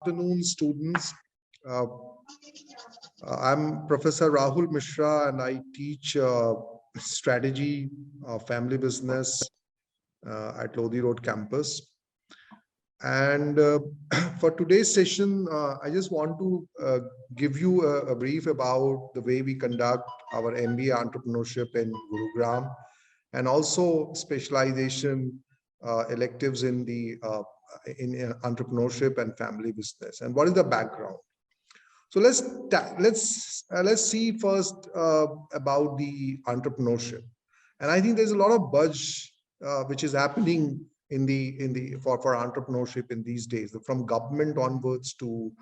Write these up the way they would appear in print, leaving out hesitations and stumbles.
Afternoon, students. Uh, I'm Professor Rahul Mishra, and I teach strategy, family business at Lodi Road campus. And for today's session, I just want to give you a brief about the way we conduct our MBA entrepreneurship in Gurugram, and also specialization electives in the in entrepreneurship and family business, and what is the background. So let's see first about the entrepreneurship, and I think there's a lot of buzz which is happening for entrepreneurship in these days, from government onwards to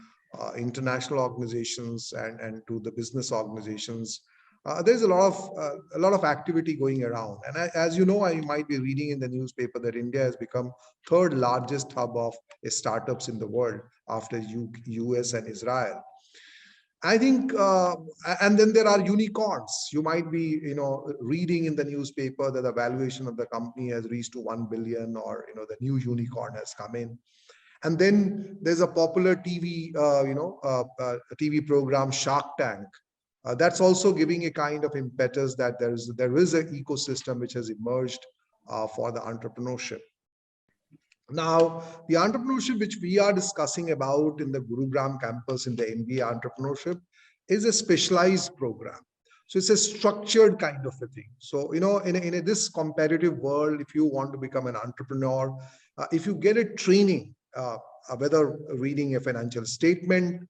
international organizations and to the business organizations. There's a lot of activity going around, and as you know, I might be reading in the newspaper that India has become third largest hub of startups in the world after US and Israel. I think, and then there are unicorns. You might be, reading in the newspaper that the valuation of the company has reached to 1 billion, or the new unicorn has come in. And then there's a popular TV, TV program, Shark Tank. That's also giving a kind of impetus that there is an ecosystem which has emerged for the entrepreneurship. Now, the entrepreneurship which we are discussing about in the Gurugram campus in the MBA entrepreneurship is a specialized program. So it's a structured kind of a thing. So, in this competitive world, if you want to become an entrepreneur, if you get a training, whether reading a financial statement,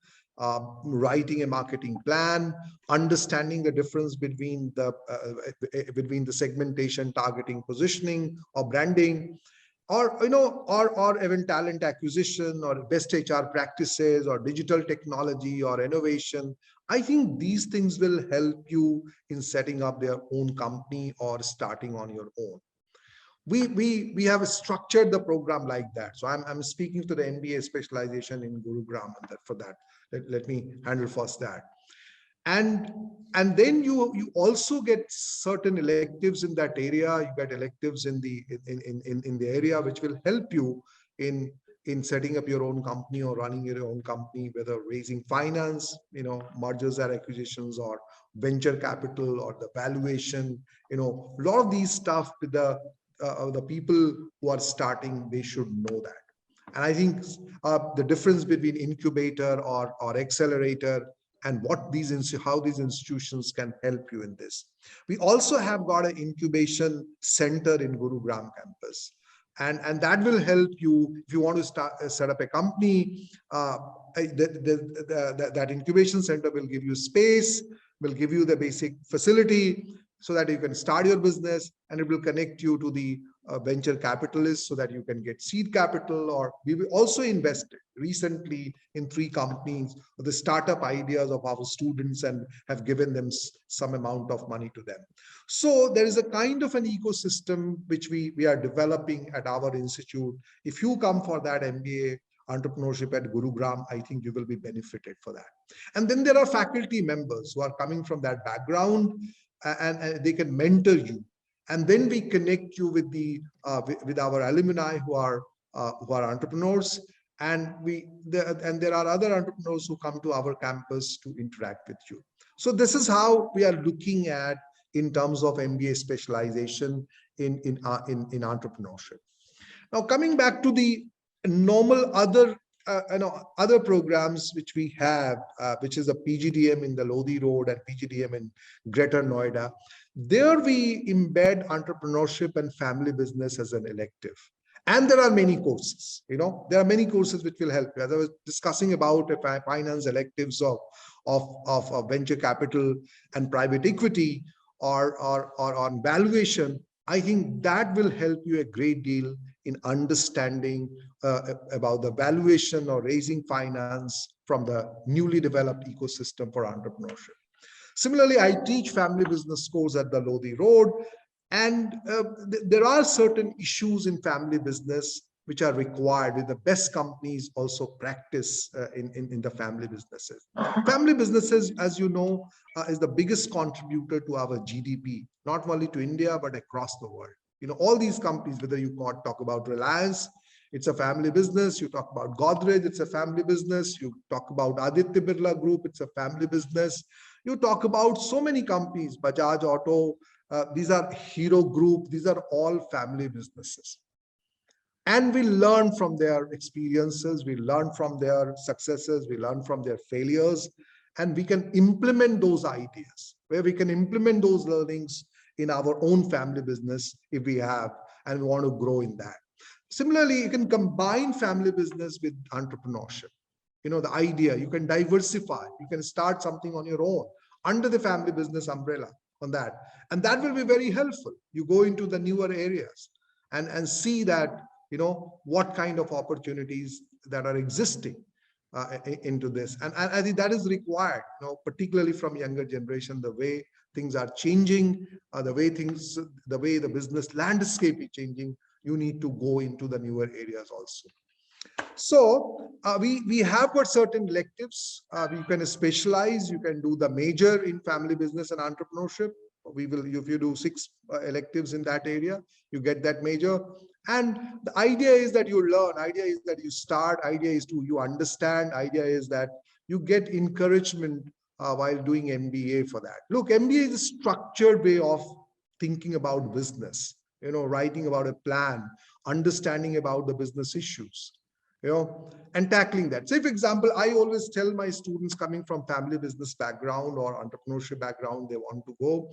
writing a marketing plan, understanding the difference between the segmentation, targeting, positioning, or branding, or even talent acquisition, or best HR practices, or digital technology, or innovation. I think these things will help you in setting up their own company or starting on your own. We have structured the program like that. So I'm speaking to the MBA specialization in Gurugram, and for that, let me handle first that. And then you also get certain electives in that area. You get electives in the area which will help you in setting up your own company or running your own company, whether raising finance, mergers and acquisitions, or venture capital, or the valuation. A lot of these stuff with the people who are starting, they should know that. And I think the difference between incubator or accelerator, and how these institutions can help you in this. We also have got an incubation center in Gurugram campus, and that will help you if you want to set up a company. That incubation center will give you space, will give you the basic facility so that you can start your business, and it will connect you to the venture capitalists so that you can get seed capital. Or we will also invested recently in 3 companies, the startup ideas of our students, and have given them some amount of money to them. So there is a kind of an ecosystem which we are developing at our institute. If you come for that MBA entrepreneurship at Gurugram, I think you will be benefited for that. And then there are faculty members who are coming from that background, and they can mentor you. And then we connect you with with our alumni who are entrepreneurs, and there are other entrepreneurs who come to our campus to interact with you. So this is how we are looking at in terms of MBA specialization in entrepreneurship. Now, coming back to the normal other programs which we have, which is a PGDM in the Lodi Road and PGDM in Greater Noida. There we embed entrepreneurship and family business as an elective. And there are many courses, there are many courses which will help you. As I was discussing about finance electives of venture capital and private equity, or on valuation, I think that will help you a great deal in understanding about the valuation or raising finance from the newly developed ecosystem for entrepreneurship. Similarly, I teach family business course at the Lodi Road, and there are certain issues in family business which are required with the best companies also practice in the family businesses. Family businesses, as you know, is the biggest contributor to our GDP, not only to India, but across the world. All these companies, whether you talk about Reliance, It's a family business. You talk about Godrej, it's a family business. You talk about Aditya Birla Group, it's a family business. You talk about so many companies, Bajaj Auto, these are Hero Group, these are all family businesses. And we learn from their experiences, we learn from their successes, we learn from their failures, and we can implement those ideas, where we can implement those learnings in our own family business if we have, and we want to grow in that. Similarly, you can combine family business with entrepreneurship. The idea, you can diversify, you can start something on your own under the family business umbrella on that. And that will be very helpful. You go into the newer areas and see that, what kind of opportunities that are existing into this. And I think that is required, particularly from younger generation, the way things are changing, the way the business landscape is changing, you need to go into the newer areas also. So we have got certain electives. You can specialize, you can do the major in family business and entrepreneurship. If you do 6 electives in that area, you get that major. And the idea is that you learn, idea is that you start, idea is you understand, idea is that you get encouragement while doing MBA for that. Look, MBA is a structured way of thinking about business, writing about a plan, understanding about the business issues, and tackling that. Say, for example, I always tell my students coming from family business background or entrepreneurship background, they want to go,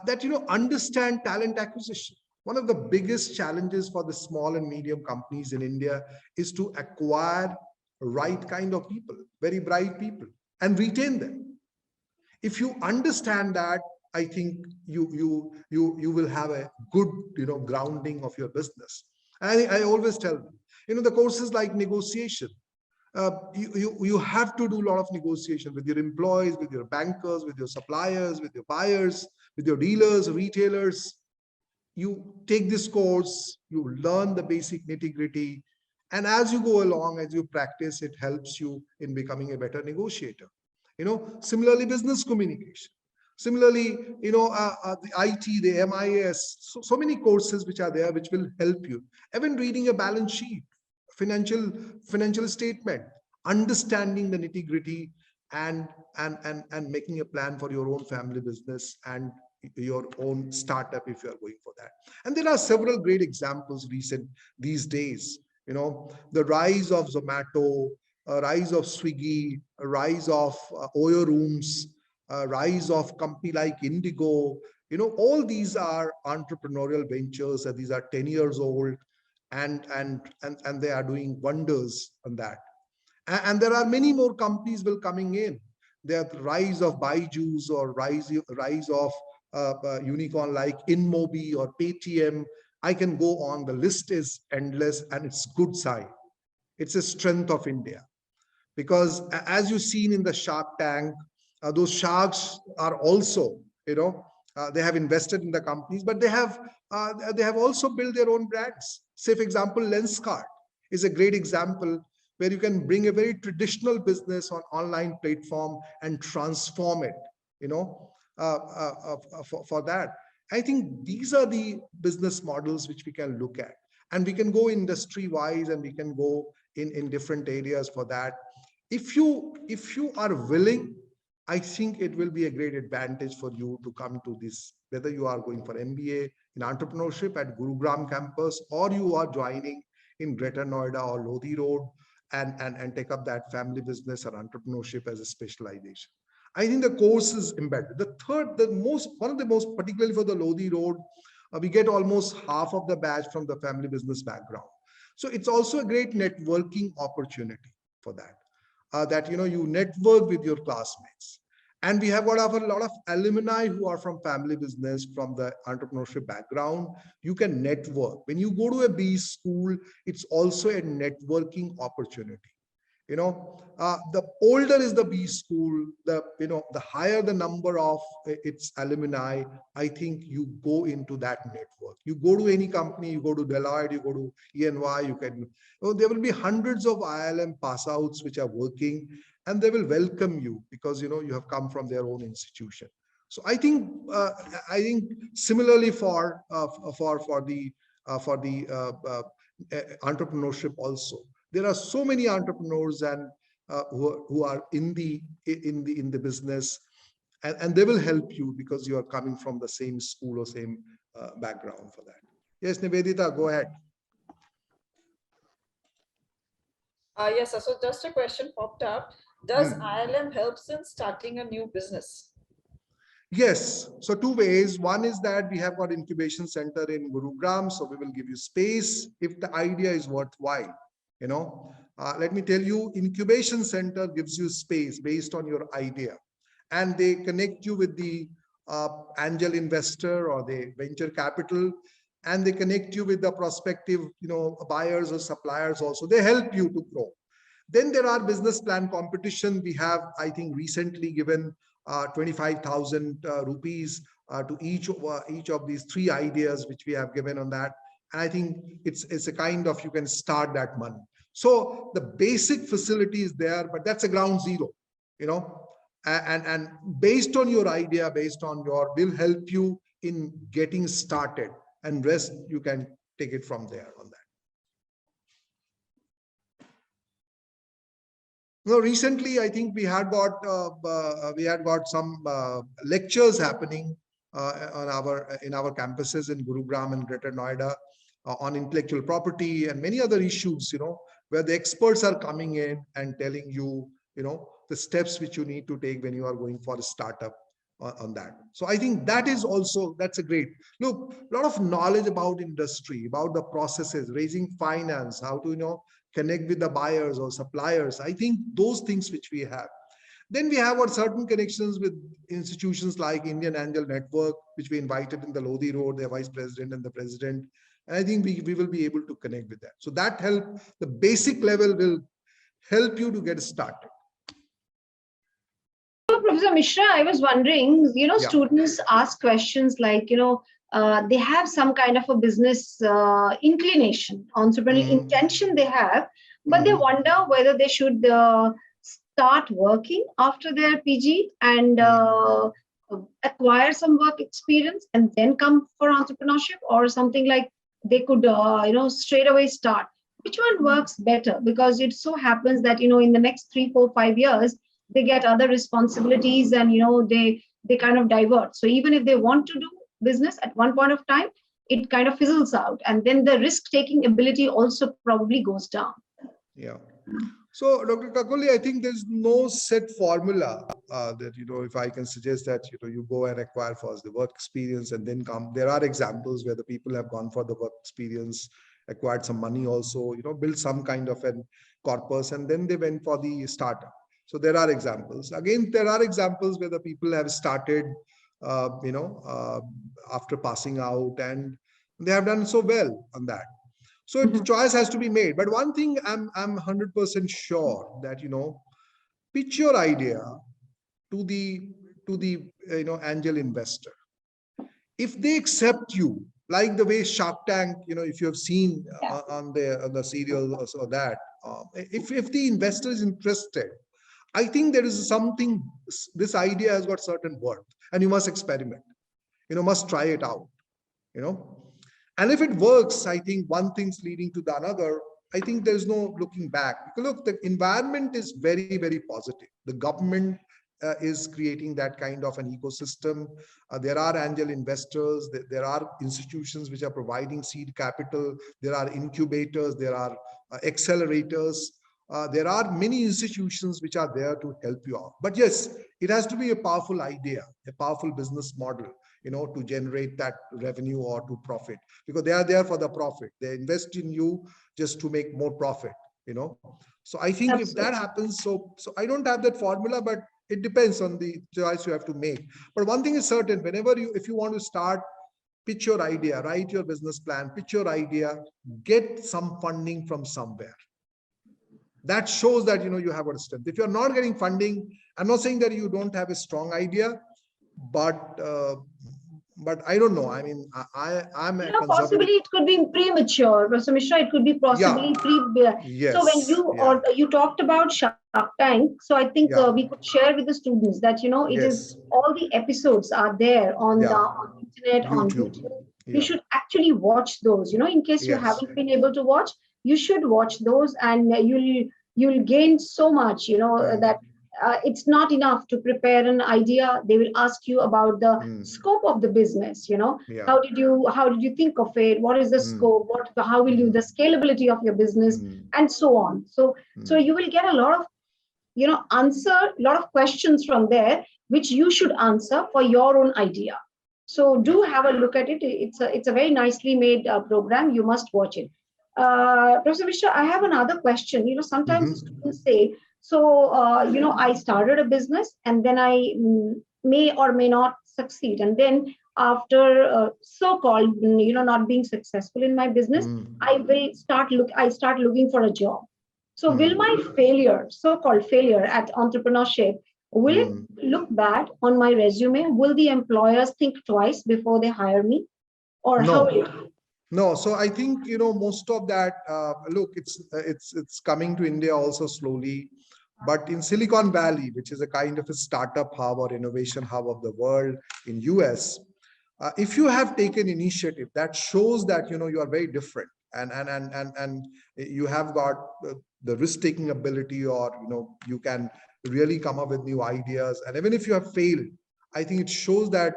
that, understand talent acquisition. One of the biggest challenges for the small and medium companies in India is to acquire right kind of people, very bright people, and retain them. If you understand that, I think you will have a good, grounding of your business. And I always tell them, the courses like negotiation, you have to do a lot of negotiation with your employees, with your bankers, with your suppliers, with your buyers, with your dealers, retailers. You take this course, you learn the basic nitty-gritty, and as you go along, as you practice, it helps you in becoming a better negotiator. Similarly, business communication. Similarly, the IT, the MIS, so many courses which are there which will help you. Even reading a balance sheet, financial statement, understanding the nitty-gritty, and making a plan for your own family business and your own startup if you are going for that. And there are several great examples recent these days. The rise of Zomato, rise of Swiggy, rise of Oyo Rooms, rise of company like Indigo. All these are entrepreneurial ventures, and these are 10 years old, and they are doing wonders on that. And there are many more companies will coming in. The rise of Byju's or rise of unicorn like InMobi or Paytm. I can go on. The list is endless, and it's good sign. It's a strength of India, because as you've seen in the Shark Tank, those sharks are also, they have invested in the companies, but they have also built their own brands. Say, for example, Lenskart is a great example where you can bring a very traditional business on online platform and transform it, for that. I think these are the business models which we can look at, and we can go industry wise, and we can go in different areas for that. If you are willing, I think it will be a great advantage for you to come to this, whether you are going for MBA in entrepreneurship at Gurugram campus, or you are joining in Greater Noida or Lodi Road and take up that family business or entrepreneurship as a specialization. I think the course is embedded. One of the most, particularly for the Lodi Road, we get almost half of the batch from the family business background. So it's also a great networking opportunity for that. That you network with your classmates, and we have got a lot of alumni who are from family business, from the entrepreneurship background. You can network when you go to a B school. It's also a networking opportunity. The older is the B school, the higher the number of its alumni, I think you go into that network. You go to any company, you go to Deloitte, you go to ENY, there will be hundreds of IILM pass outs which are working, and they will welcome you because, you have come from their own institution. So I think similarly for the entrepreneurship also. There are so many entrepreneurs and who are in the business, and they will help you because you are coming from the same school or same background for that. Yes, Nivedita, go ahead. Yes, sir. So just a question popped up. Does IILM helps in starting a new business? Yes. So two ways. One is that we have got incubation center in Gurugram, so we will give you space if the idea is worthwhile. You know, let me tell you, incubation center gives you space based on your idea, and they connect you with the angel investor or the venture capital, and they connect you with the prospective, buyers or suppliers also. They help you to grow. Then there are business plan competition. We have, I think, recently given 25,000 rupees to each of these three ideas which we have given on that. And I think it's a kind of, you can start that money. So the basic facility is there, but that's a ground zero, you know. And based on your idea, based on your, will help you in getting started, and rest you can take it from there on that. No, recently I think we had got some lectures happening in our campuses in Gurugram and Greater Noida on intellectual property and many other issues, where the experts are coming in and telling you, the steps which you need to take when you are going for a startup on that. So I think that is also, that's a great look, a lot of knowledge about industry, about the processes, raising finance, how to, connect with the buyers or suppliers. I think those things which we have. Then we have our certain connections with institutions like Indian Angel Network, which we invited in the Lodi Road, their vice president and the president. And I think we will be able to connect with that. So that help, the basic level will help you to get started. So, Professor Mishra, I was wondering, students ask questions like, they have some kind of a business inclination, entrepreneurial intention they have, but they wonder whether they should start working after their PG and acquire some work experience and then come for entrepreneurship, or something like they could, straight away start. Which one works better? Because it so happens that, in the next 3, 4, 5 years, they get other responsibilities and, they kind of divert. So even if they want to do business at one point of time, it kind of fizzles out. And then the risk-taking ability also probably goes down. Yeah. So, Dr. Kakuli, I think there's no set formula that, if I can suggest that, you go and acquire first the work experience and then come. There are examples where the people have gone for the work experience, acquired some money also, built some kind of an corpus, and then they went for the startup. So there are examples. Again, there are examples where the people have started, after passing out, and they have done so well on that. So the choice has to be made. But one thing I'm 100% sure that, pitch your idea to the angel investor. If they accept you, like the way Shark Tank, if you have seen on the serial or that, if the investor is interested, I think there is something, this idea has got certain worth, and you must experiment, must try it out, and if it works, I think one thing's leading to the another. I think there's no looking back. Because look, the environment is very, very positive. The government is creating that kind of an ecosystem. There are angel investors. There are institutions which are providing seed capital. There are incubators. There are accelerators. There are many institutions which are there to help you out. But yes, it has to be a powerful idea, a powerful business model, to generate that revenue or to profit, because they are there for the profit. They invest in you just to make more profit, So I think if that happens, so I don't have that formula, but it depends on the choice you have to make. But one thing is certain, if you want to start, pitch your idea, write your business plan, pitch your idea, get some funding from somewhere. That shows that, you have a strength. If you're not getting funding, I'm not saying that you don't have a strong idea, but I don't know. I mean, I'm a possibly it could be premature, Professor Mishra. It could be possibly yes, so when you talked about Shark Tank, so I think we could share with the students that it is all the episodes are there on the internet, on YouTube. you should actually watch those. In case you haven't been able to watch, you should watch those, and you'll gain so much. That it's not enough to prepare an idea. They will ask you about the scope of the business. How did you think of it? What is the scope? How will you the scalability of your business, and so on. So you will get a lot of answer a lot of questions from there, which you should answer for your own idea. So do have a look at it. It's a very nicely made program. You must watch it. Professor Mishra, I have another question. Sometimes students say, so, I started a business and then I may or may not succeed. And then after so-called, not being successful in my business, I start looking for a job. So will my failure, so-called failure at entrepreneurship, will it look bad on my resume? Will the employers think twice before they hire me? Or how will it? No, so I think most of that. Look, it's coming to India also slowly, but in Silicon Valley, which is a kind of a startup hub or innovation hub of the world in US, if you have taken initiative, that shows that you are very different, and you have got the risk-taking ability, or you can really come up with new ideas. And even if you have failed, I think it shows that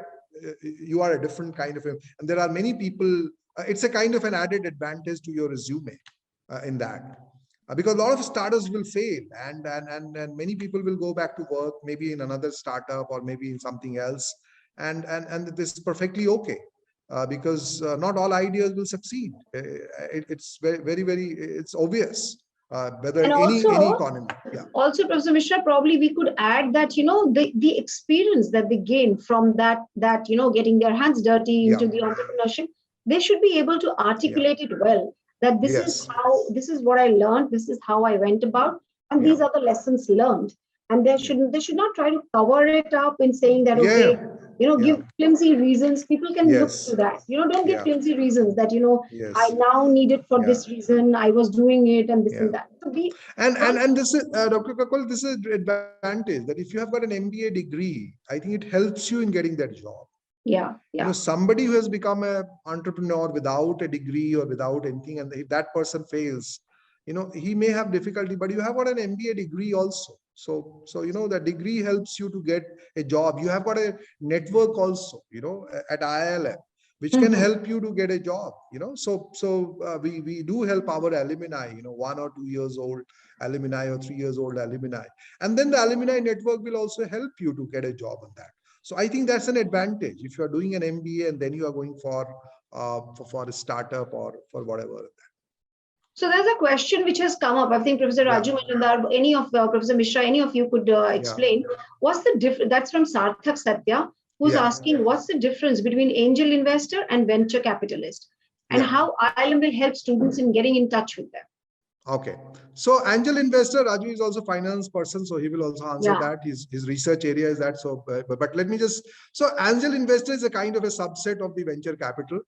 you are a different kind of, and there are many people. It's a kind of an added advantage to your resume in that, because a lot of startups will fail, and many people will go back to work, maybe in another startup or maybe in something else, and this is perfectly okay, because not all ideas will succeed. It's very it's obvious, whether And any also, economy. Also, Professor Mishra, probably we could add that the experience that they gain from that getting their hands dirty into the entrepreneurship, they should be able to articulate it well. That this is what I learned, this is how I went about, and these are the lessons learned. And they should not try to cover it up in saying that give flimsy reasons. People can look to that. Don't give flimsy reasons that I now need it for this reason. I was doing it and this and that. So and this is Dr. Kakul, this is advantage, that if you have got an MBA degree, I think it helps you in getting that job. Somebody who has become an entrepreneur without a degree or without anything, and if that person fails, he may have difficulty, but you have got an MBA degree also. So the degree helps you to get a job. You have got a network also, at IILM, which can help you to get a job. We do help our alumni, 1 or 2 years old alumni or 3 years old alumni, and then the alumni network will also help you to get a job on that. So I think that's an advantage if you are doing an MBA and then you are going for a startup or for whatever. So there's a question which has come up. I think Professor Raju Majumdar, any of Professor Mishra, any of you could explain. What's the difference? That's from Sarthak Satya, who's asking, what's the difference between angel investor and venture capitalist, and how IILM will help students in getting in touch with them? Okay, so angel investor, Raju is also finance person, so he will also answer that. His research area is that. So, but let me just. So, angel investor is a kind of a subset of the venture capital.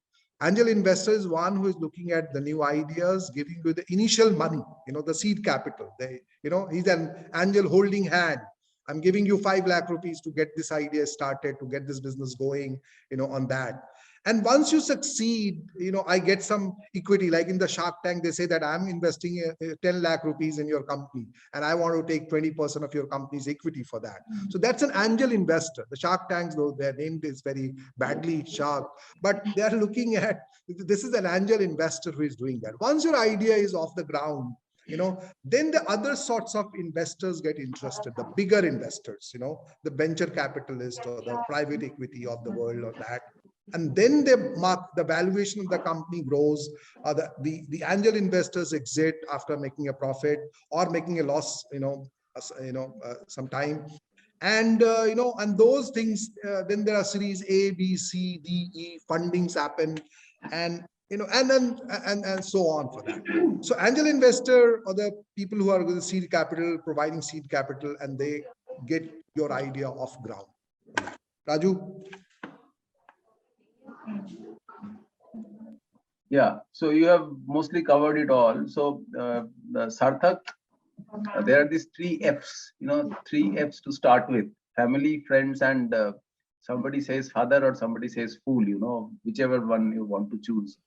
Angel investor is one who is looking at the new ideas, giving you the initial money, the seed capital. He's an angel holding hand. I'm giving you 5 lakh rupees to get this idea started, to get this business going, on that. And once you succeed, I get some equity. Like in the Shark Tank, they say that I'm investing 10 lakh rupees in your company, and I want to take 20% of your company's equity for that. So that's an angel investor. The Shark Tanks, though their name is very badly shark, but they are looking at, this is an angel investor who is doing that. Once your idea is off the ground, then the other sorts of investors get interested, the bigger investors, the venture capitalist or the private equity of the world or that. And then they mark the valuation of the company grows. The angel investors exit after making a profit or making a loss, some time. And and those things. Then there are series A, B, C, D, E fundings happen, and and so on for that. So angel investor are the people who are with the seed capital, providing seed capital, and they get your idea off ground. Raju. Yeah, so you have mostly covered it all. So the Sarthak, there are these 3 Fs, 3 Fs to start with: family, friends, and somebody says father or somebody says fool, whichever one you want to choose.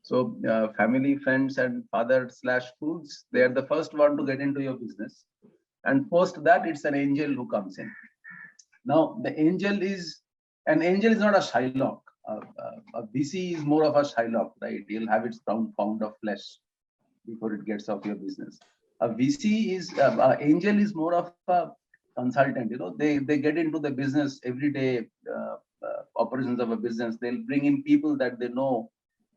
So family, friends, and father/fools, they are the first one to get into your business. And post that, it's an angel who comes in. Now, an angel is not a Shylock. A VC is more of a Shylock, right? He'll have its pound of flesh before it gets off your business. A VC is, angel is more of a consultant. They get into the business everyday operations of a business. They'll bring in people that they know.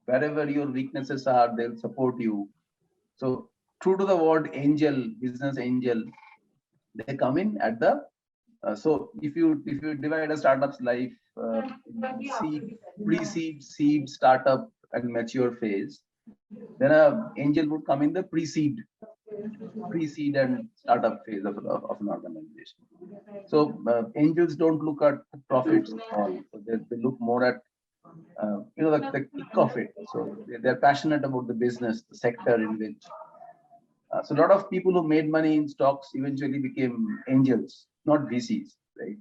Wherever your weaknesses are, they'll support you. So true to the word angel, business angel, they come in at the so if you divide a startup's life seed, pre-seed, seed, startup, and mature phase, then a angel would come in the pre-seed and startup phase of an organization. So angels don't look at profits at all. So they look more at the kick of it. So they're passionate about the business, the sector in which. So a lot of people who made money in stocks eventually became angels, not VCs, right?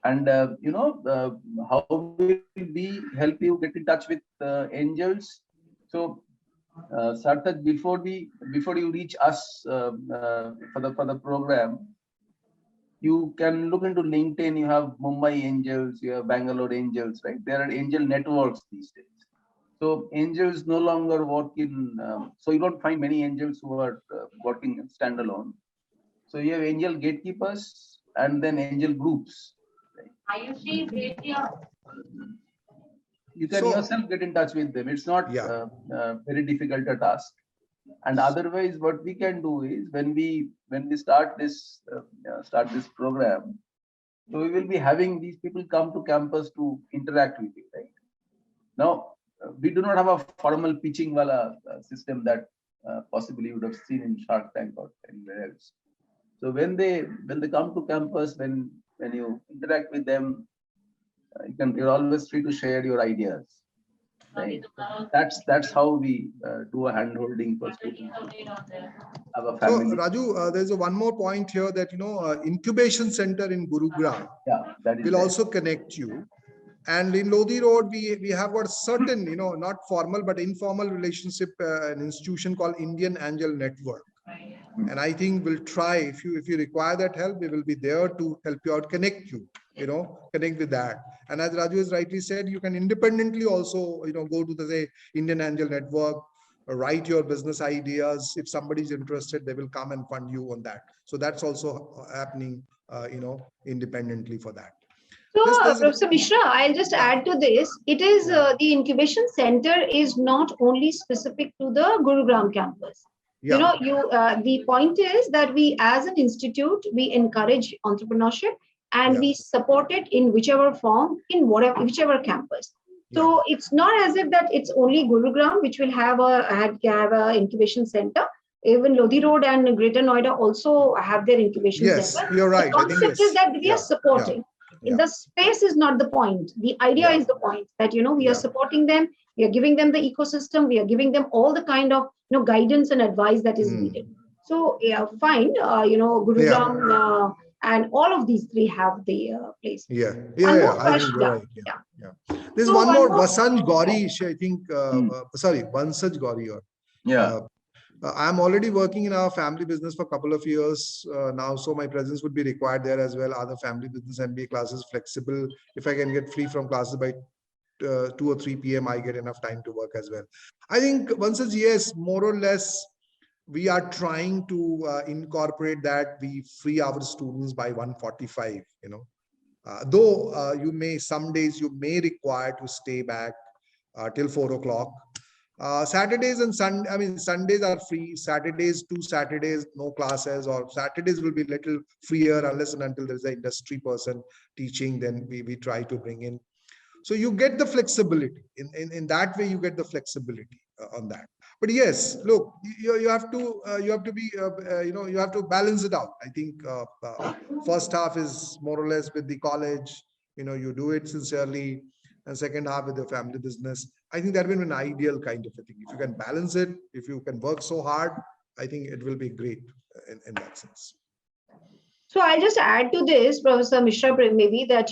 And how will we help you get in touch with angels? So Sarthak, before you reach us for the program, you can look into LinkedIn. You have Mumbai Angels, you have Bangalore Angels, right? There are angel networks these days. So angels no longer work in. So you don't find many angels who are working in standalone. So you have angel gatekeepers and then angel groups. Right? You can yourself get in touch with them. It's not very difficult a task. And otherwise, what we can do is when we start this program, so we will be having these people come to campus to interact with you, right? Now, we do not have a formal pitching wala system that possibly you would have seen in Shark Tank or anywhere else. So when they come to campus, when you interact with them, you're always free to share your ideas. Right? That's how we do a hand-holding for students. Have a family. So Raju, there's one more point here that incubation center in Gurugram will also connect you. And in Lodi Road, we have got certain, not formal but informal relationship, an institution called Indian Angel Network. And I think we'll try, if you require that help, we will be there to help you out, connect you, connect with that. And as Raju has rightly said, you can independently also, go to the Indian Angel Network, write your business ideas. If somebody is interested, they will come and fund you on that. So that's also happening, independently for that. So, Professor Mishra, I'll just add to this. It is the incubation center is not only specific to the Gurugram campus. The point is that we, as an institute, we encourage entrepreneurship and we support it in whichever form, in whichever campus. So it's not as if that it's only Gurugram which will have a incubation center. Even Lodi Road and Greater Noida also have their incubation center. Yes, you're right. The concept is that we are supporting. The space is not the point. The idea is the point that, we are supporting them. We are giving them the ecosystem. We are giving them all the kind of, guidance and advice that is needed. So, fine, Gurugram and all of these three have the place. I think you're right. There's one more, Vasant Gauri, I think, sorry, Vansaj Gauri. I'm already working in our family business for a couple of years now, so my presence would be required there as well. Other family business MBA classes, flexible. If I can get free from classes by 2 or 3 p.m., I get enough time to work as well. I think once it's yes, more or less, we are trying to incorporate that. We free our students by 1:45. Though some days you may require to stay back till 4 o'clock. Saturdays and Sundays are free. Saturdays, 2 Saturdays, no classes, or Saturdays will be a little freer unless and until there's an industry person teaching, then we try to bring in. So you get the flexibility. In that way, you get the flexibility on that. But yes, look, you have to be, you have to balance it out. I think first half is more or less with the college, you do it sincerely, and second half with the family business. I think that will be an ideal kind of a thing. If you can balance it, if you can work so hard, I think it will be great in that sense. So I just add to this, Professor Mishra, maybe that,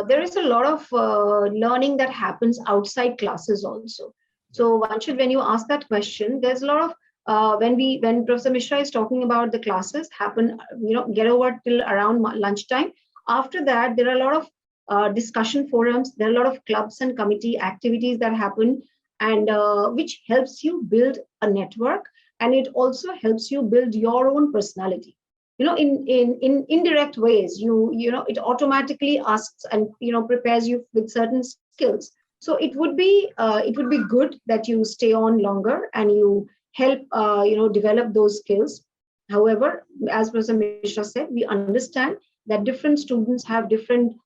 there is a lot of learning that happens outside classes also. So one should, when you ask that question, there's a lot of, when Professor Mishra is talking about the classes happen, get over till around lunchtime. After that, there are a lot of discussion forums, there are a lot of clubs and committee activities that happen, and which helps you build a network, and it also helps you build your own personality. In indirect ways, it automatically asks and prepares you with certain skills. So it would be good that you stay on longer and you help develop those skills. However, as Professor Mishra said, we understand that different students have different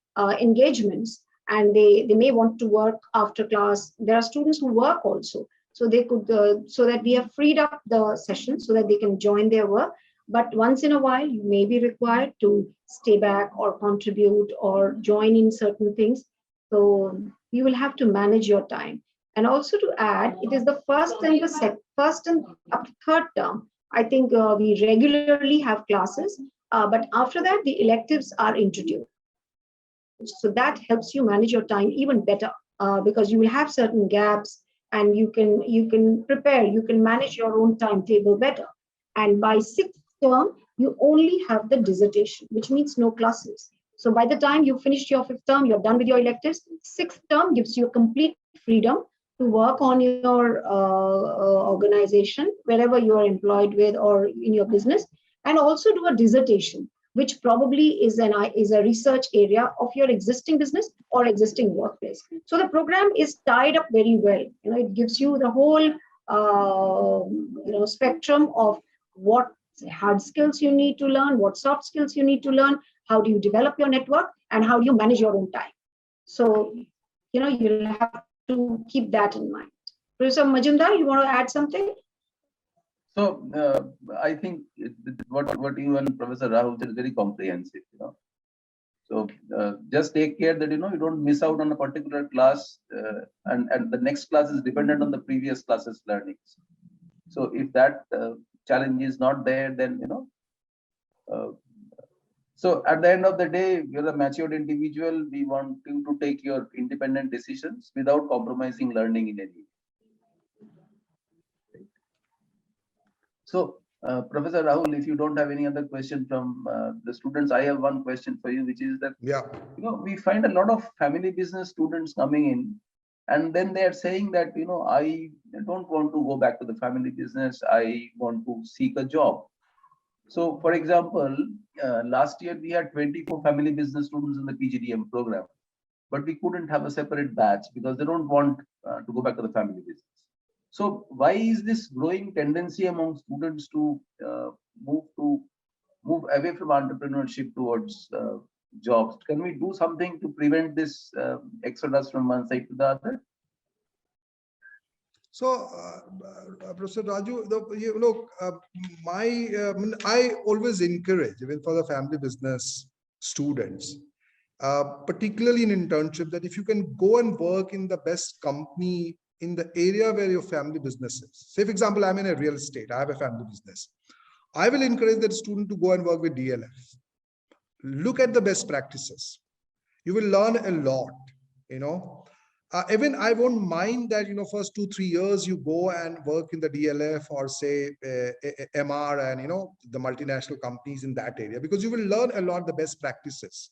engagements, and they may want to work after class. There are students who work also, so they could so that we have freed up the session so that they can join their work. But once in a while, you may be required to stay back or contribute or join in certain things. So you will have to manage your time. And also to add, it is the first and up to third term. I think we regularly have classes, but after that, the electives are introduced. So that helps you manage your time even better, because you will have certain gaps, and you can prepare, you can manage your own timetable better. And by sixth term, you only have the dissertation, which means no classes. So by the time you finished your fifth term, you're done with your electives. Sixth term gives you complete freedom to work on your organization, wherever you are employed with or in your business, and also do a dissertation, which probably is a research area of your existing business or existing workplace. So the program is tied up very well. It gives you the whole spectrum of what hard skills you need to learn, what soft skills you need to learn, how do you develop your network, and how do you manage your own time. So, you'll have to keep that in mind. Professor Majumdar, you want to add something? So I think what you and Professor Rahul said is very comprehensive. So just take care that you don't miss out on a particular class, and the next class is dependent on the previous class's learnings. So if that challenge is not there, then so at the end of the day, you're a matured individual. We want you to take your independent decisions without compromising learning in any way. So, Professor Rahul, if you don't have any other question from the students, I have one question for you, which is that we find a lot of family business students coming in, and then they are saying that I don't want to go back to the family business. I want to seek a job. So, for example, last year we had 24 family business students in the PGDM program, but we couldn't have a separate batch because they don't want to go back to the family business. So why is this growing tendency among students to move away from entrepreneurship towards jobs? Can we do something to prevent this exodus from one side to the other? So, Professor Raju, I always encourage, even for the family business students, particularly in internship, that if you can go and work in the best company in the area where your family business is. Say, for example, I'm in a real estate, I have a family business. I will encourage that student to go and work with DLF. Look at the best practices. You will learn a lot, even I won't mind that, first 2-3 years you go and work in the DLF or say MR and, the multinational companies in that area, because you will learn a lot the best practices,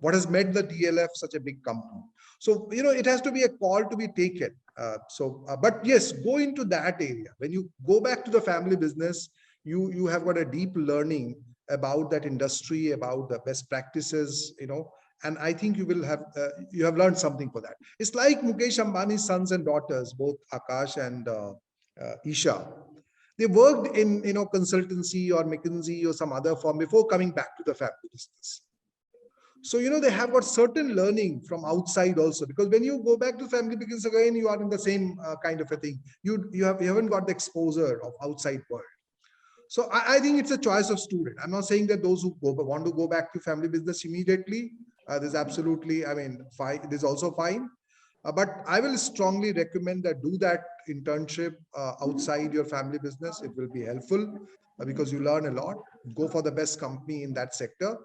what has made the DLF such a big company. So, it has to be a call to be taken. But yes, go into that area. When you go back to the family business, you have got a deep learning about that industry, about the best practices, and I think you will have you have learned something for that. It's like Mukesh Ambani's sons and daughters, both Akash and Isha. They worked in consultancy or McKinsey or some other firm before coming back to the family business. So they have got certain learning from outside also, because when you go back to family business again, you are in the same kind of a thing. You haven't got the exposure of outside world. So I think it's a choice of student. I'm not saying that those who want to go back to family business immediately, there's absolutely, fine. It is also fine. But I will strongly recommend that do that internship outside your family business. It will be helpful. because you learn a lot. Go for the best company in that sector.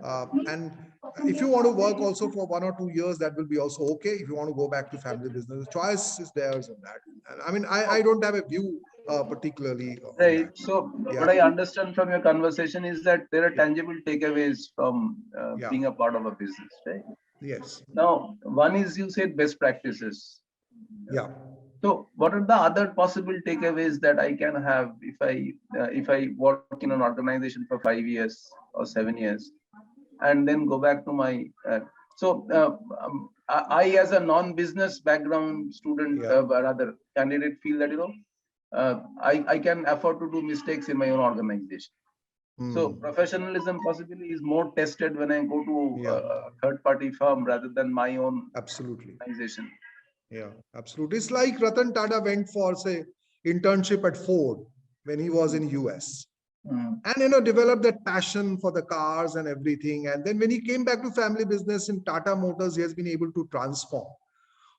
And if you want to work also for 1 or 2 years, that will be also okay. If you want to go back to family business, the choice is theirs on that. And I mean, I don't have a view particularly on Right. that. So Yeah. what I understand from your conversation is that there are Yeah. tangible takeaways from Yeah. being a part of a business, right? Yes. Now, one is you said best practices. Yeah. So what are the other possible takeaways that I can have if I work in an organization for 5 years or 7 years, and then go back to my I as a non-business background student, Yeah. rather candidate, feel that I can afford to do mistakes in my own organization. So professionalism possibly is more tested when I go to Yeah. a third-party firm rather than my own Absolutely. organization. Yeah, absolutely. It's like Ratan Tata went for, say, internship at Ford when he was in US. And developed that passion for the cars and everything. And then when he came back to family business in Tata Motors, he has been able to transform.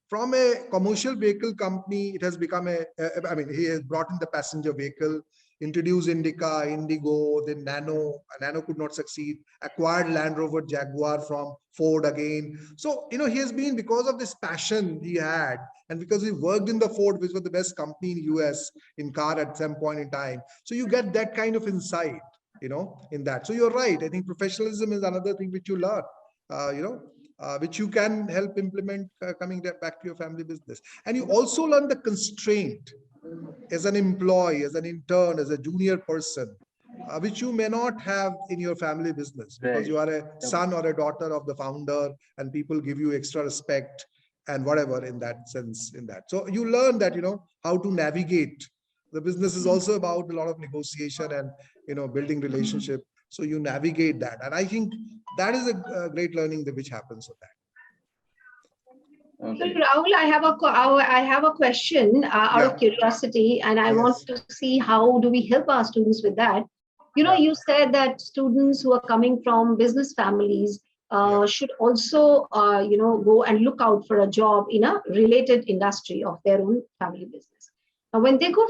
From a commercial vehicle company, it has become I mean, he has brought in the passenger vehicle, introduced Indica, Indigo, then Nano. Nano could not succeed, acquired Land Rover Jaguar from Ford again. So, he has been, because of this passion he had, and because he worked in the Ford, which was the best company in US in car at some point in time. So you get that kind of insight, in that. So you're right. I think professionalism is another thing which you learn, which you can help implement coming back to your family business. And you also learn the constraint as an employee, as an intern, as a junior person, which you may not have in your family business, because Right. you are a son or a daughter of the founder, and people give you extra respect and whatever in that sense. So you learn that, how to navigate. The business is also about a lot of negotiation and, building relationship. So you navigate that. And I think that is a great learning which happens with that. So Rahul, I have a question out of curiosity, and I want to see how do we help our students with that. You said that students who are coming from business families should also, go and look out for a job in a related industry of their own family business. Now, when they go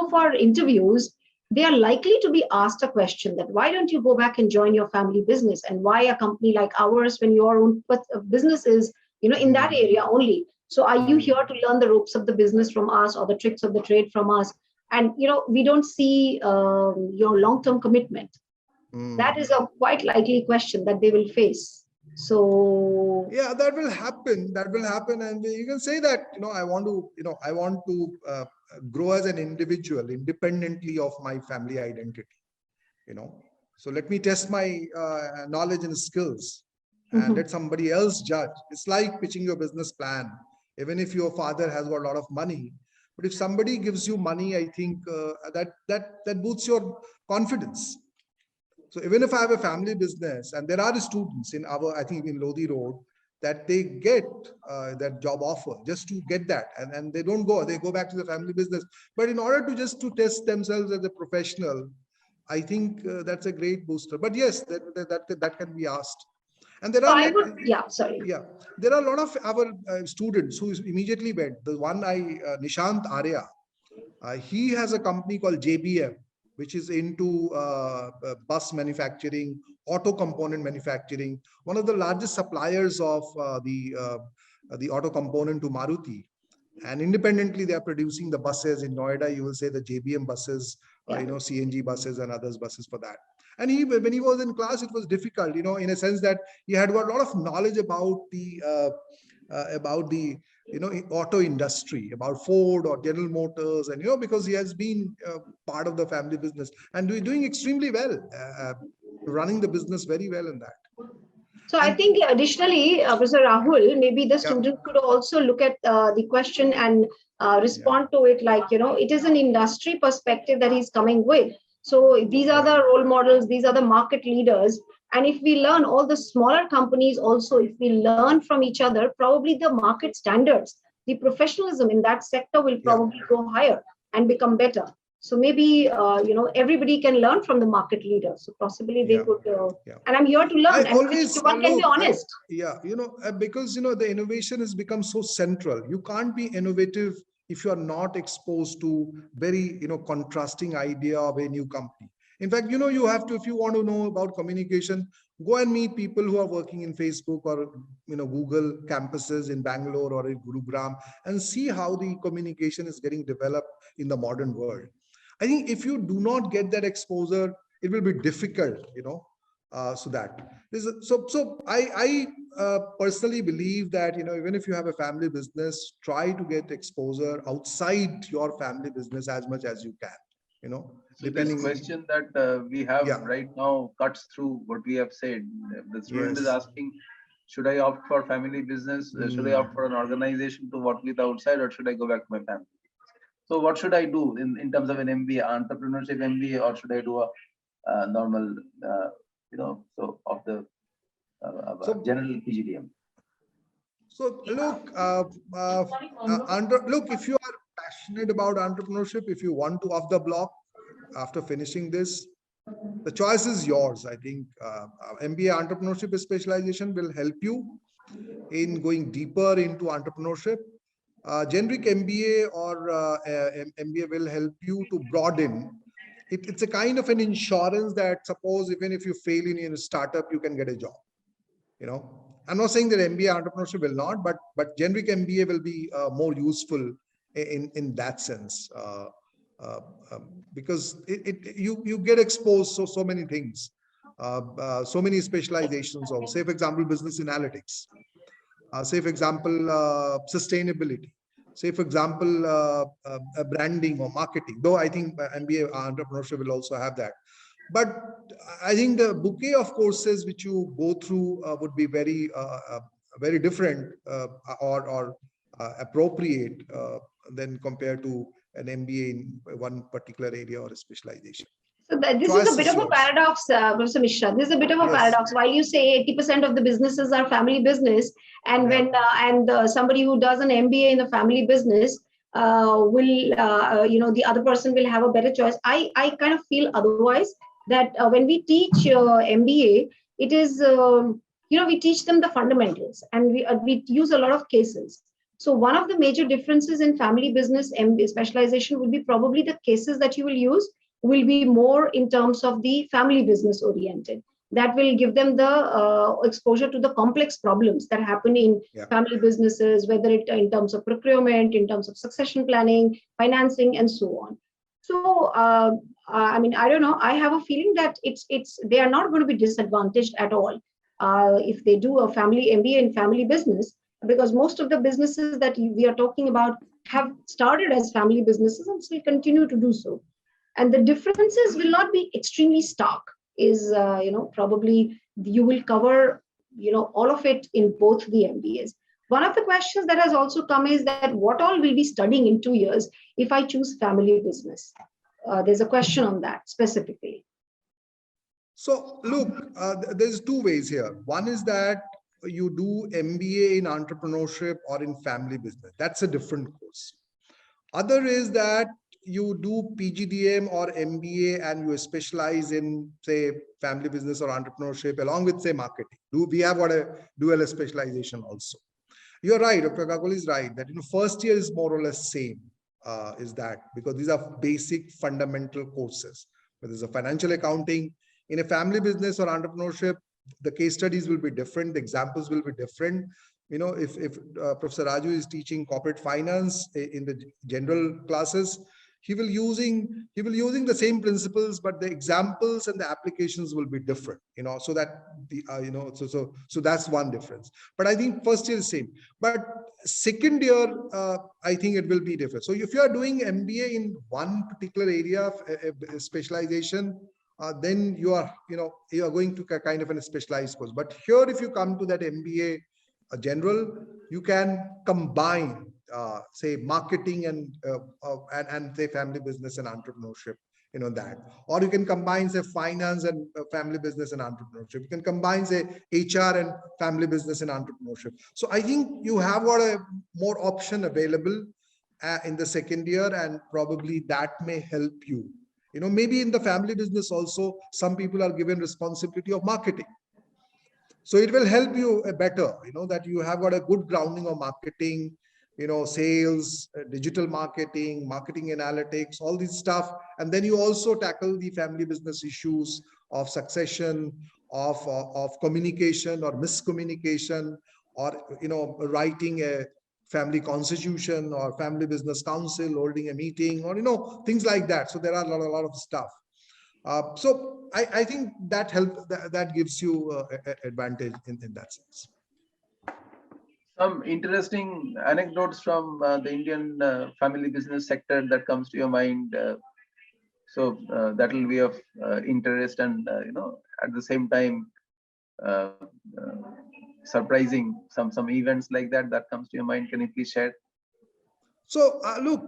for interviews, they are likely to be asked a question that why don't you go back and join your family business, and why a company like ours when your own business is in that area only. So are you here to learn the ropes of the business from us or the tricks of the trade from us? And we don't see your long-term commitment. That is a quite likely question that they will face. So yeah, that will happen. And you can say that, I want to grow as an individual independently of my family identity. So let me test my knowledge and skills, and let somebody else judge. It's like pitching your business plan. Even if your father has got a lot of money, but if somebody gives you money, I think that boosts your confidence. So even if I have a family business, and there are students I think in Lodi Road, that they get that job offer just to get that, and they don't go, they go back to the family business. But in order to test themselves as a professional, I think that's a great booster. But yes, that can be asked. And there are there are a lot of our students who immediately went. The one Nishant Arya, he has a company called JBM, which is into bus manufacturing, auto component manufacturing, one of the largest suppliers of the auto component to Maruti. And independently, they are producing the buses in Noida. You will say the JBM buses, CNG buses and others buses for that. And when he was in class, it was difficult, in a sense that he had got a lot of knowledge about the auto industry, about Ford or General Motors, and because he has been part of the family business and doing extremely well, running the business very well in that. So I think additionally, Mr. Rahul, maybe the student could also look at the question and respond to it like, it is an industry perspective that he's coming with. So these are the role models, these are the market leaders. And if we learn, all the smaller companies also, if we learn from each other, probably the market standards, the professionalism in that sector will probably go higher and become better. So maybe, everybody can learn from the market leader. So possibly they could, and I'm here to learn. One can be honest. Because, the innovation has become so central. You can't be innovative if you are not exposed to very, contrasting idea of a new company. In fact, you have to, if you want to know about communication, go and meet people who are working in Facebook or, Google campuses in Bangalore or in Gurugram, and see how the communication is getting developed in the modern world. I think if you do not get that exposure, it will be difficult, so that I personally believe that, even if you have a family business, try to get exposure outside your family business as much as you can, So this question that we have right now cuts through what we have said. The student is asking, should I opt for family business? Should I opt for an organization to work with outside, or should I go back to my family? So what should I do in terms of an MBA, entrepreneurship MBA, or should I do a normal, so of the general PGDM? So look, look, if you are passionate about entrepreneurship, if you want to off the block after finishing this, the choice is yours. I think MBA entrepreneurship specialization will help you in going deeper into entrepreneurship. Generic MBA or MBA will help you to broaden. It's a kind of an insurance that, suppose even if you fail in a startup, you can get a job. I'm not saying that MBA entrepreneurship will not, but generic MBA will be more useful in that sense, because you get exposed so many things, so many specializations. Or say, for example, business analytics. Say, for example, sustainability. Say, for example, branding or marketing. Though I think MBA entrepreneurship will also have that. But I think the bouquet of courses which you go through would be very, very different or appropriate than compared to an MBA in one particular area or a specialization. So this is a bit of a paradox, Professor Mishra. This is a bit of a paradox. While you say 80% of the businesses are family business, and when somebody who does an MBA in the family business will, the other person will have a better choice. I kind of feel otherwise. That when we teach MBA, it is, we teach them the fundamentals, and we use a lot of cases. So one of the major differences in family business MBA specialization would be probably the cases that you will use will be more in terms of the family business oriented. That will give them the exposure to the complex problems that happen in family businesses, whether it in terms of procurement, in terms of succession planning, financing, and so on. So, I mean, I don't know. I have a feeling that they are not going to be disadvantaged at all if they do a family MBA in family business, because most of the businesses that we are talking about have started as family businesses and still continue to do so. And the differences will not be extremely stark. Is probably you will cover all of it in both the MBAs. One of the questions that has also come is that what all will be studying in 2 years if I choose family business? There's a question on that specifically. So look, there's two ways here. One is that you do MBA in entrepreneurship or in family business. That's a different course. Other is that you do PGDM or MBA and you specialize in, say, family business or entrepreneurship along with, say, marketing. We have got a dual specialization also. You're right, Dr. Kakul is right that first year is more or less same, is that because these are basic fundamental courses. Whether it's a financial accounting, in a family business or entrepreneurship, the case studies will be different, the examples will be different. If Professor Raju is teaching corporate finance in the general classes, he will using the same principles, but the examples and the applications will be different, so that the so that's one difference. But I think first year is same, but second year I think it will be different. So if you are doing MBA in one particular area of specialization, then you are going to kind of a specialized course. But here, if you come to that MBA general, you can combine say marketing and say family business and entrepreneurship, that. Or you can combine, say, finance and family business and entrepreneurship. You can combine, say, HR and family business and entrepreneurship. So I think you have got a more option available in the second year, and probably that may help you. Maybe in the family business also, some people are given responsibility of marketing. So it will help you better, that you have got a good grounding of marketing, sales, digital marketing, marketing analytics, all this stuff. And then you also tackle the family business issues of succession, of communication or miscommunication, or writing a family constitution or family business council, holding a meeting, or things like that. So there are a lot of stuff. So I think that that gives you advantage in that sense. Some interesting anecdotes from the Indian family business sector that comes to your mind. So that will be of interest, and at the same time uh, uh, surprising. Some events like that comes to your mind. Can you please share? So look,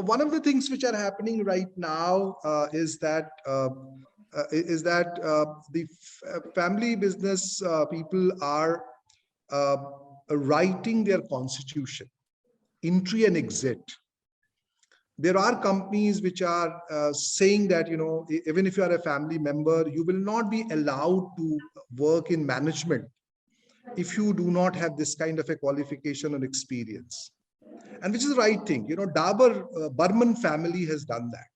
one of the things which are happening right now is that the family business people are writing their constitution, entry and exit. There are companies which are saying that, even if you are a family member, you will not be allowed to work in management if you do not have this kind of a qualification or experience. And which is the right thing. Dabur Burman family has done that.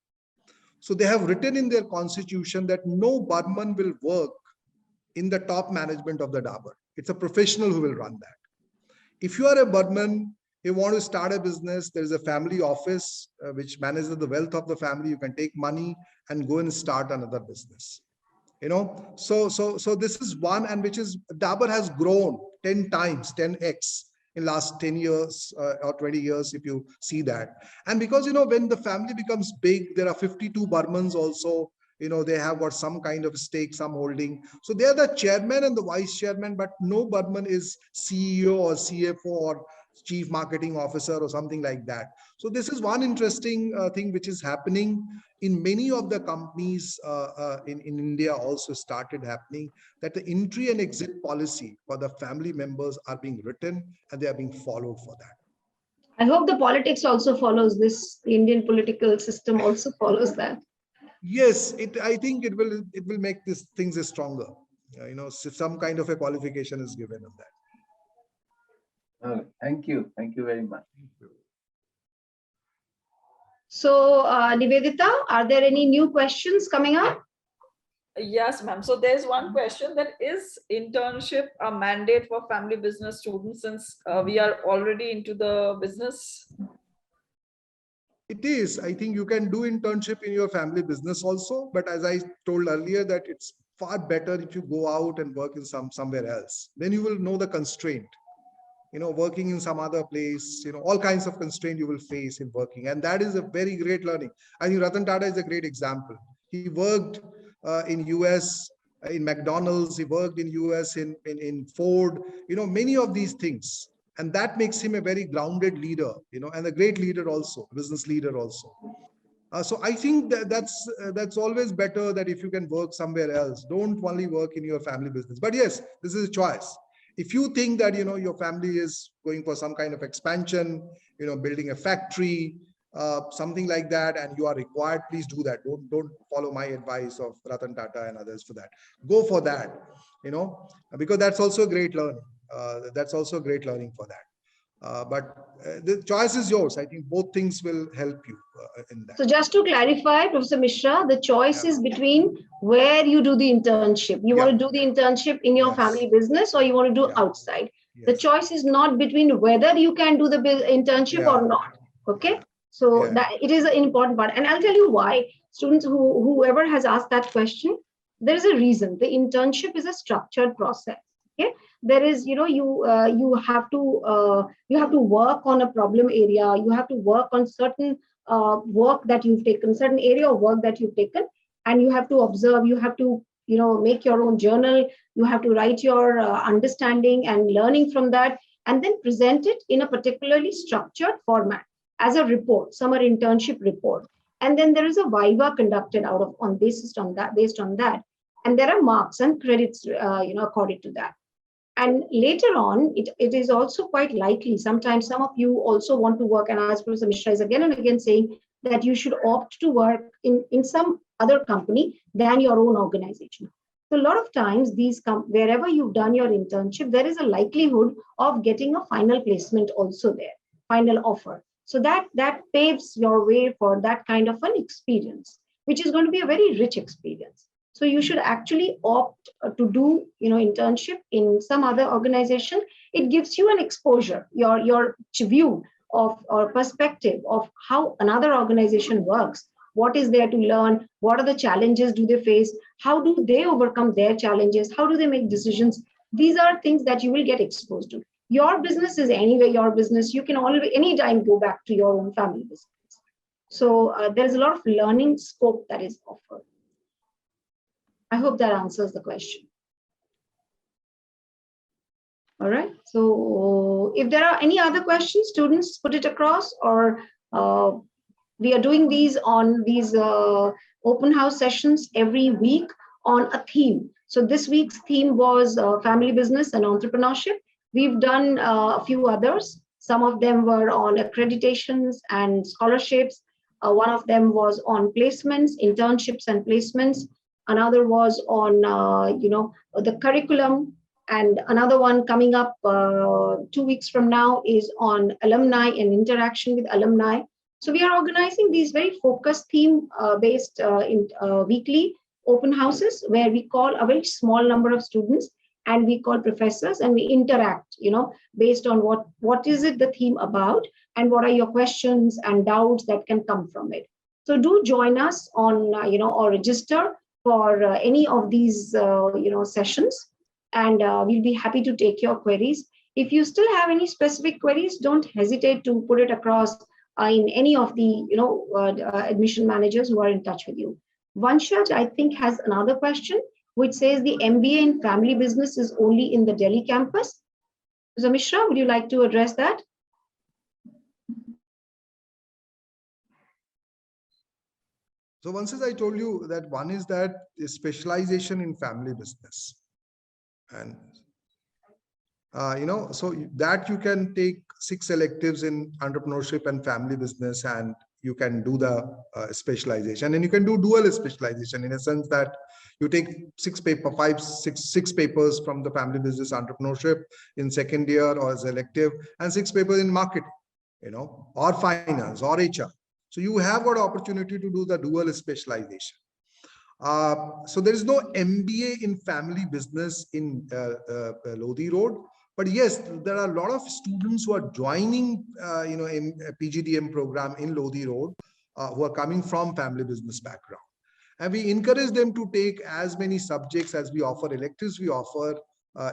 So they have written in their constitution that no Burman will work in the top management of the Dabur. It's a professional who will run that. If you are a Burman, you want to start a business, there is a family office which manages the wealth of the family. You can take money and go and start another business. So this is one, and which is Dabur has grown 10 times, 10x in last 10 years or 20 years, if you see that. And because, when the family becomes big, there are 52 Burmans also, they have got some kind of stake, some holding. So they are the chairman and the vice chairman, but no Burman is CEO or CFO or chief marketing officer or something like that. So this is one interesting thing which is happening in many of the companies in India also started happening, that the entry and exit policy for the family members are being written and they are being followed for that. I hope the politics also follows this. The Indian political system also follows that. Yes, I think it will make these things stronger. Some kind of a qualification is given on that. Thank you very much. So, Nivedita, are there any new questions coming up? Yes, ma'am. So there's one question: that is internship a mandate for family business students, since we are already into the business? It is. I think you can do internship in your family business also, but as I told earlier, that it's far better if you go out and work in somewhere else. Then you will know the constraint. Working in some other place, all kinds of constraint you will face in working. And that is a very great learning. I think Ratan Tata is a great example. He worked in US, in McDonald's, he worked in US in Ford, many of these things. And that makes him a very grounded leader, and a great leader also, business leader also. So I think that's always better, that if you can work somewhere else, don't only work in your family business. But yes, this is a choice. If you think that, your family is going for some kind of expansion, building a factory, something like that, and you are required, please do that. Don't follow my advice of Ratan Tata and others for that. Go for that, because that's also a great learning. That's also a great learning for that. But the choice is yours. I think both things will help you in that. So just to clarify, Professor Mishra, the choice is between where you do the internship. You want to do the internship in your family business, or you want to do outside. The choice is not between whether you can do the internship or not. Okay. So that it is an important part. And I'll tell you why. Students, whoever has asked that question, there is a reason. The internship is a structured process. Okay. There is, you have to work on a problem area. You have to work on certain work that you've taken, certain area of work that you've taken, and you have to observe. You have to, make your own journal. You have to write your understanding and learning from that, and then present it in a particularly structured format as a report, summer internship report. And then there is a viva conducted based on that, and there are marks and credits, according to that. And later on, it is also quite likely, sometimes some of you also want to work, and as Professor Mishra is again and again saying, that you should opt to work in some other company than your own organization. So a lot of times, wherever you've done your internship, there is a likelihood of getting a final placement also there. final offer. So that paves your way for that kind of an experience, which is going to be a very rich experience. So you should actually opt to do, internship in some other organization. It gives you an exposure, your view of or perspective of how another organization works. What is there to learn? What are the challenges do they face? How do they overcome their challenges? How do they make decisions? These are things that you will get exposed to. Your business is anyway your business. You can always anytime go back to your own family business. So there's a lot of learning scope that is offered. I hope that answers the question. All right. So if there are any other questions, students, put it across, or we are doing these on these open house sessions every week on a theme. So this week's theme was family business and entrepreneurship. We've done a few others. Some of them were on accreditations and scholarships. One of them was on placements, internships and placements. Another was on, the curriculum. And another one coming up 2 weeks from now is on alumni and interaction with alumni. So we are organizing these very focused theme-based weekly open houses where we call a very small number of students and we call professors and we interact, based on what is it the theme about and what are your questions and doubts that can come from it. So do join us on, or register for any of these, sessions, and we'll be happy to take your queries. If you still have any specific queries, don't hesitate to put it across in any of the, admission managers who are in touch with you. Vanshaj, I think, has another question, which says the MBA in family business is only in the Delhi campus. So Mishra, would you like to address that? So once as I told you that one is that specialization in family business. And, so that you can take 6 electives in entrepreneurship and family business and you can do the specialization, and you can do dual specialization in a sense that you take 6 papers from the family business entrepreneurship in second year or as elective and 6 papers in marketing, or finance or HR. So you have got opportunity to do the dual specialization. So there is no MBA in family business in Lodi Road, but yes, there are a lot of students who are joining, in a PGDM program in Lodi Road, who are coming from family business background. And we encourage them to take as many subjects as we offer, electives we offer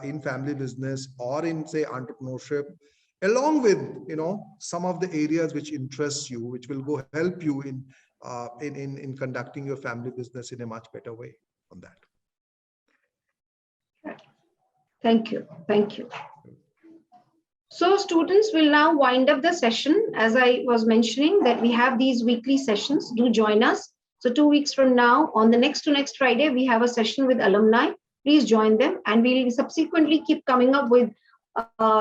in family business or in, say, entrepreneurship, along with, some of the areas which interest you, which will go help you in conducting your family business in a much better way on that. Thank you. Thank you. So students will now wind up the session. As I was mentioning that we have these weekly sessions, do join us. So 2 weeks from now, on the next Friday, we have a session with alumni. Please join them, and we'll subsequently keep coming up with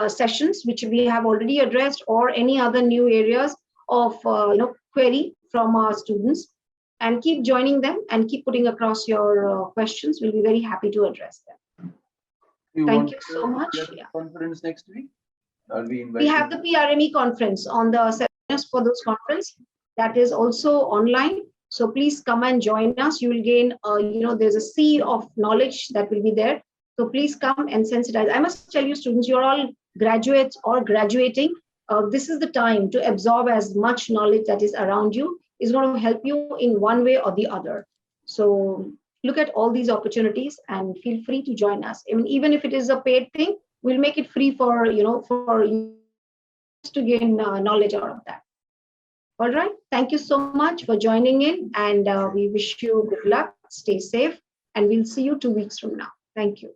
sessions which we have already addressed or any other new areas of query from our students, and keep joining them and keep putting across your questions. We'll be very happy to address them. Thank you so much. Yeah. Conference next week? Are we have the PRME conference on the 7th for those conference that is also online. So please come and join us. You will gain, there's a sea of knowledge that will be there. So please come and sensitize. I must tell you, students, you're all graduates or graduating. This is the time to absorb as much knowledge that is around you. Is going to help you in one way or the other. So look at all these opportunities and feel free to join us. I mean, even if it is a paid thing, we'll make it free for you to gain knowledge out of that. All right. Thank you so much for joining in, and we wish you good luck. Stay safe, and we'll see you 2 weeks from now. Thank you.